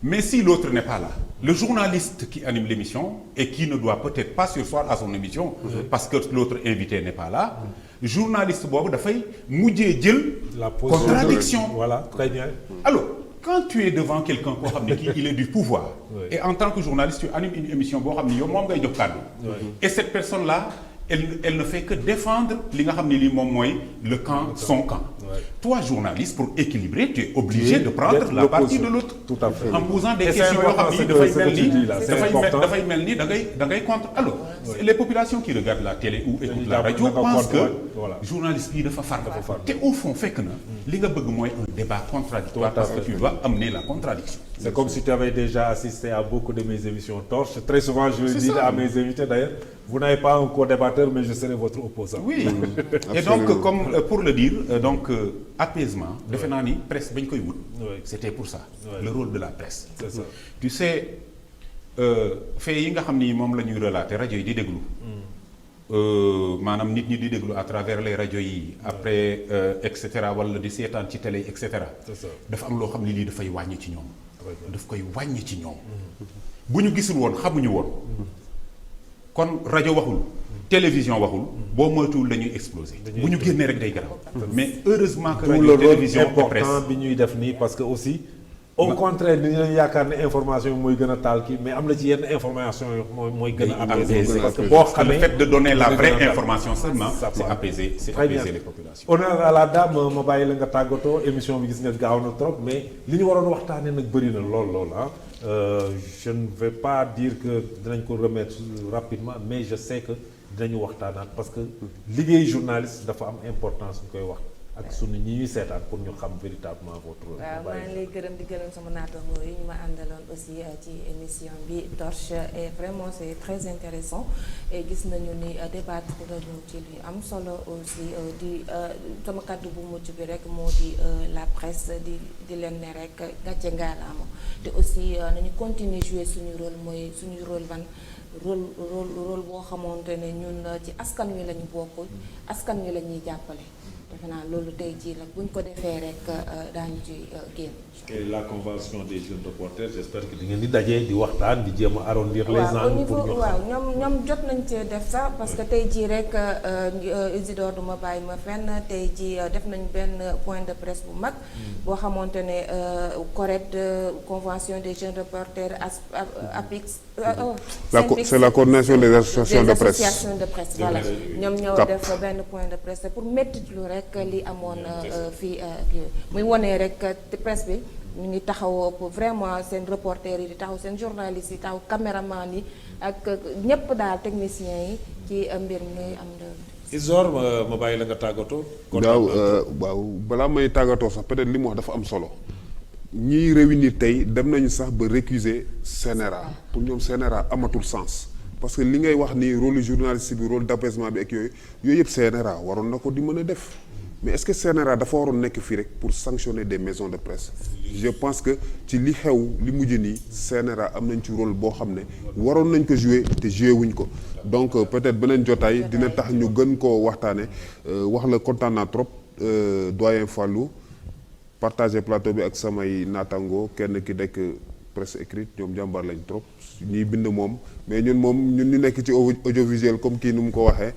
Mais si l'autre n'est pas là, le journaliste qui anime l'émission et qui ne doit peut-être pas surseoir à son émission parce que l'autre invité n'est pas là, journaliste boobu dafay mujjee jël contradiction. Voilà, très bien. Alors, quand tu es devant quelqu'un koo xam ne kii il est du pouvoir et en tant que journaliste tu animes une émission boo xam ne yow moom ngay jox kàddu et cette personne-là elle ne fait que défendre li nga xam ne lii moom mooy le camp son camp. Toi journaliste pour équilibrer tu es obligé de prendre la partie de l'autre. Tout à fait. En posant des questions yoo xam ni dafay mel ni da ngay contre. Alors les populations qui regardent la télé ou écoutent la radio pensent que journaliste bi dafa far te au fond fekk na li nga bëgg mooy un débat contradictoire parce que tu dois amener la contradiction. C'est comme si tu avais déjà assisté à beaucoup de mes émissions Torche. Très souvent je le dis à mes invités d'ailleurs, vous n'avez pas un co-débatteur mais je serai votre opposant. Oui. Et donc comme pour le dire donc apaisement defe naa ni presse bañ koy wut. C'était pour ça. Le rôle de la presse. C'est ça. Tu sais fait yi nga xam ni moom la ñuy relater rajo yi di déglu. Maanaam nit ñi di déglu à travers les rajo yi après et cetera wala di seetaan ci télé et cetera. dafa am loo xam ne lii dafay wàññi ci ñoom. daf koy wàññi ci ñoom. bu ñu gisul woon xamuñu woon. kon rajo waxul télévision waxul boo moytuwul dañuy exploser. bu ñu génnee rek day garaaw. mais heureusement que tout rajo le rôle télévision et presse important bi ñuy def nii parce que aussi au contraire ni ñu yaakaar ne information yi mooy gën a taal kii mais am na ci yenn information yi mooy gën a apaiser parce que boo xamee le fait de donner la vraie dina information seulement Ça c'est peut. apaiser Très bien. les populations. honneur à la dame ma bàyyi la nga tàggatoo émission bi gis nga gaaw na trop mais li ñu waroon waxtaanee nag bëri na lool ah je ne vais pas dire que dinañ ko remettre rapidement mais je sais que dinañu waxtaanaat parce que liggéey journaliste dafa am importance ñu koy wax ak sunu ñi ñuy seetaan pour ñu xam véritablement votre rôle. waaw maa ngi lay gërëm di gërëm sama naataango yi ñu ma àndaloon aussi ci émission bi Torche et vraiment c'est très intéressant et gis nañu ni débattre nañu ci lu am solo aussi di sama kàddu bu mucc bi rek moo di la presse di leen ne rek gàcce ngaalaama te aussi nañu continuer jouer suñu rôle mooy suñu rôle ban rôle boo xamante ne ñun ci askan wi lañu bokk askan wi la ñuy jàppale. defe naa loolu tey jii nag buñ ko defee rek daañu ci génn. et la convention des jeunes reporters j'espère que di ngeen di dajee di waxtaan di jéem a arrondir les waaw au angles niveau pour ñu waaw ñoom jot nañ cee def sax parce que tey jii rek Isidore du ma bàyyi ma fenn tey jii def nañ benn point de presse bu mag boo xamante ne CORED convention des jeunes reporters APIX c'est la coordination des associations de presse. associations de presse voilà ñoom ñoo def benn point de presse pour mettitlu rek li amoon fii muy wone rek presse bi ñu ngi taxaw vraiment seen reporters yi di taxaw seen journalistes yi taxaw caméraman yi ak ñëpp daal techniciens yi ci mbir mi am na. Isor ma bàyyi la nga tàggatoo. waaw balaa may tàggatoo sax peut-être li mu wax dafa am solo ñiy réunir tey dem nañu sax ba récuser CNRA pour ñoom CNRA amatul sens parce que li ngay wax ni rôle journaliste bi rôle d'apaisement bi ak yooyu yëpp CNRA waroon na ko di mën a def. mais est-ce que CNRA dafa waroon nekk fii rek pour sanctionner des maisons de presse je pense que ci li xew li mujj nii CNRA am nañ ci rôle boo xam ne waroon nañ ko jouer te jouer wuñ ko donc peut-être beneen jotaay dina tax ñu gën koo waxtaane wax la kontaan naa trop doyen Fallou partager plateau bi ak samay naataango kenn ki nekk presse écrite ñoom jàmbaar lañ trop ñuy bind moom mais ñun ñu nekk ci audiovisuel comme kii nu mu ko waxee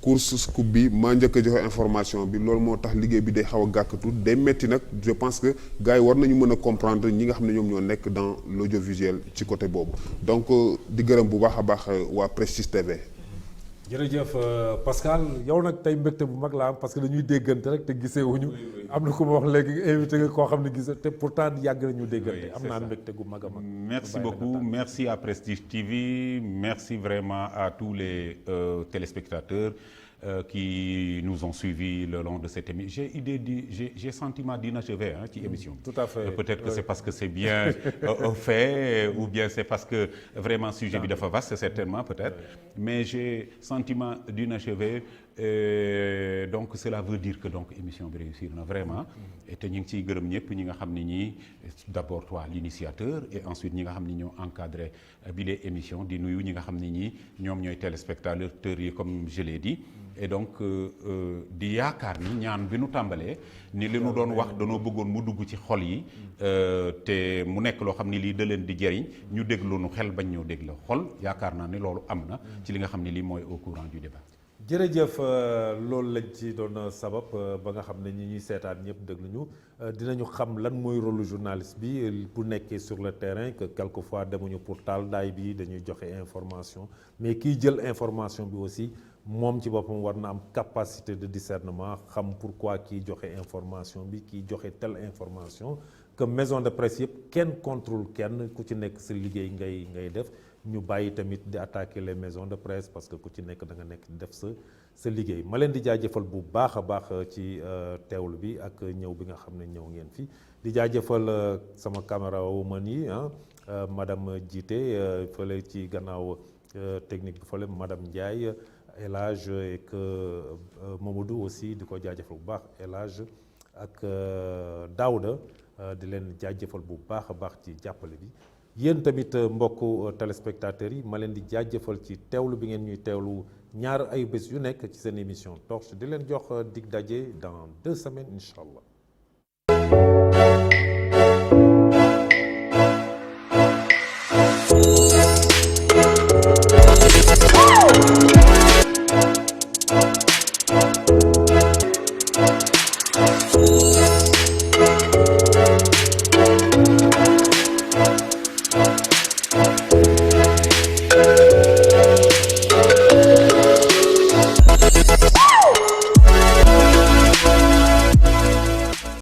course scoop bi maa njëkk a joxe information bi loolu moo tax liggéey bi day xaw a gàkkatu day metti nag je pense que gars yi war nañu mën a comprendre ñi nga xam ne ñoom ñoo nekk dans l'audiovisuel ci côté boobu donc di gërëm bu baax a baax waa Prestige TV. jërëjëf Pascal yow nag tey mbégte bu mag la am parce que dañuy déggante rek te gisee wuñu am na ku ma wax léegi invité nga koo xam ne gis te pourtant yàgg nañu déggante am naa mbégte gu mag a mag. merci beaucoup merci à Prestige TV merci vraiment à tous les téléspectateurs qui nous ont suivis le long de cette émission j'ai sentiment d'inachevé ci émission. Tout à fait. Peut-être que c'est parce que c'est bien fait ou bien c'est parce que vraiment sujet bi dafa vaste certainement peut-être mais j'ai sentiment d'inachevé donc cela veut dire que donc émission bi réussir na vraiment et te ñu ngi ciy gërëm ñëpp ñi nga xam ne ñii d'abord toi l'initiateur et ensuite ñi nga xam ne ñoo encadré bi les émissions di nuyu ñi nga xam ne ñii ñoom ñooy téléspectateurs yi comme je l'ai dit et donc di yaakaar ni ñaan bi nu tàmbalee ni li nu doon wax danoo bëggoon mu dugg ci xol yi te mu nekk loo xam ni lii da leen di jëriñ ñu déglu nu xel bañ ñoo déglu xol yaakaar naa ni loolu am na ci li nga xam ne lii mooy au courant du débat. jërëjëf loolu lañ ci doon sabab ba nga xam ne ñi ñuy seetaan ñëpp déglu ñu dinañu xam lan mooy rôle journaliste bi bu nekkee sur le terrain que quelquefois demuñu pour taal daay bi dañuy joxe information mais kiy jël information bi aussi moom ci boppam war na am capacité de discernement xam pourquoi kiy joxe information bi kiy joxe telle information que maison de presse yëpp kenn contrôle kenn ku ci nekk sa liggéey ngay def ñu bàyyi tamit di attaquer les maisons de presse parce que ku ci nekk da nga nekk def sa liggéey ma leen di jaajëfal bu baax a baax ci teewlu bi ak ñëw bi nga xam ne ñëw ngeen fi di jaajëfal sama camérawoman yi madame Djité fële ci gannaaw technique bi fële madame Ndiaye El Hadj ak Mamadou aussi di ko jaajëfal bu baax El Hadj ak Daouda di leen jaajëfal bu baax a baax ci jàppale bi yéen tamit mbokku téléspectateurs yi ma leen di jaajëfal ci teewlu bi ngeen ñuy teewlu ñaar ay bés yu nekk ci seen émission Torche di leen jox dig daje dans 2 semaines incha allah.